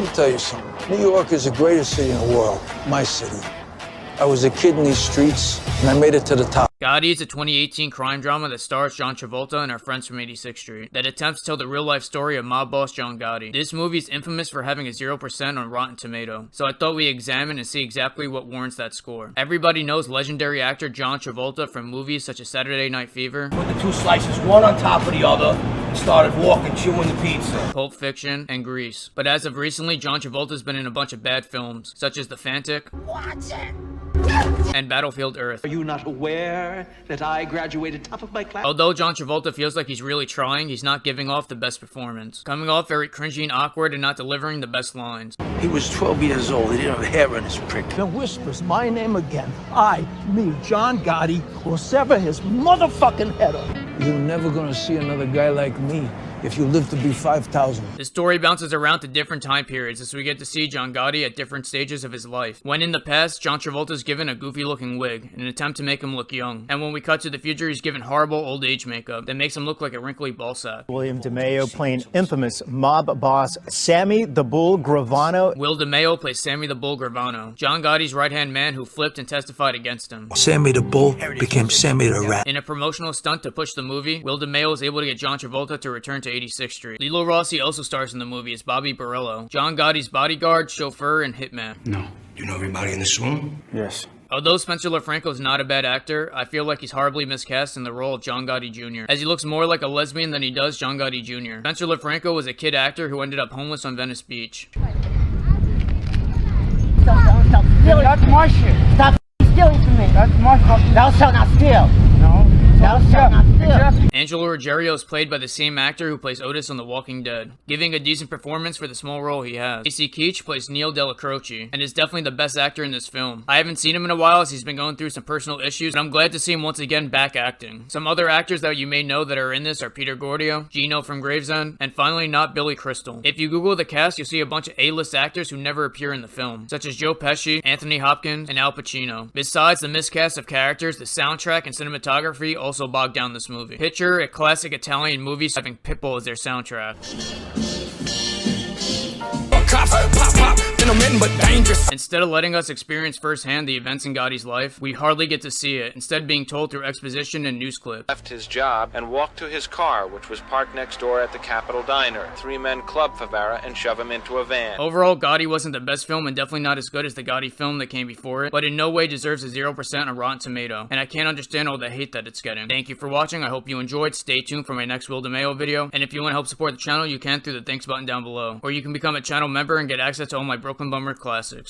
Let me tell you something. New York is the greatest city in the world. My city. I was a kid in these streets, and I made it to the top. Gotti is a 2018 crime drama that stars John Travolta and our friends from 86th Street that attempts to tell the real-life story of mob boss John Gotti. This movie is infamous for having a 0% on Rotten Tomato, so I thought we'd examine and see exactly what warrants that score. Everybody knows legendary actor John Travolta from movies such as Saturday Night Fever, Put the two slices one on top of the other, and started walking, chewing the pizza. Pulp Fiction, and Grease. But as of recently, John Travolta's been in a bunch of bad films, such as The Fantic, and Battlefield Earth. Are you not aware that I graduated top of my class? Although John Travolta feels like he's really trying, he's not giving off the best performance. Coming off very cringy and awkward and not delivering the best lines. He was 12 years old. He didn't have hair in his prick. The whispers my name again. I, me, John Gotti, will sever his motherfucking head off. You're never gonna see another guy like me if you live to be 5,000. The story bounces around to different time periods as we get to see John Gotti at different stages of his life. When in the past, John Travolta's given a goofy looking wig in an attempt to make him look young. And when we cut to the future, he's given horrible old age makeup that makes him look like a wrinkly ballsack. William DeMeo playing infamous mob boss Sammy the Bull Gravano. Will DeMeo plays Sammy the Bull Gravano, John Gotti's right-hand man who flipped and testified against him. Sammy the Bull became Sammy the Rat. In a promotional stunt to push the movie, Will DeMeo was able to get John Travolta to return to 86th Street. Lilo Rossi also stars in the movie as Bobby Borello, John Gotti's bodyguard, chauffeur, and hitman. No. You know everybody in this room? Yes. Although Spencer LaFranco is not a bad actor, I feel like he's horribly miscast in the role of John Gotti Jr., as he looks more like a lesbian than he does John Gotti Jr. Spencer LaFranco was a kid actor who ended up homeless on Venice Beach. Stop stealing. That's my shit. Stop stealing from me. That's my fucking. Thou shalt not steal. No. Thou shalt not steal. Angelo Ruggiero is played by the same actor who plays Otis on The Walking Dead, giving a decent performance for the small role he has. Casey Keach plays Neil Della Croce, and is definitely the best actor in this film. I haven't seen him in a while as he's been going through some personal issues, but I'm glad to see him once again back acting. Some other actors that you may know that are in this are Peter Gordio, Gino from Gravesend, and finally not Billy Crystal. If you Google the cast, you'll see a bunch of A-list actors who never appear in the film, such as Joe Pesci, Anthony Hopkins, and Al Pacino. Besides the miscast of characters, the soundtrack and cinematography also bogged down this movie. Picture a classic Italian movie having Pitbull as their soundtrack. Instead of letting us experience firsthand the events in Gotti's life, we hardly get to see it, instead being told through exposition and news clips. Left his job and walked to his car, which was parked next door at the Capitol Diner. Three men club Favara and shove him into a van. Overall, Gotti wasn't the best film and definitely not as good as the Gotti film that came before it, but in no way deserves a 0% on Rotten Tomato, and I can't understand all the hate that it's getting. Thank you for watching, I hope you enjoyed, stay tuned for my next Will DeMeo video, and if you want to help support the channel, you can through the thanks button down below, or you can become a channel member and get access to all my Brooklyn Bummer classics.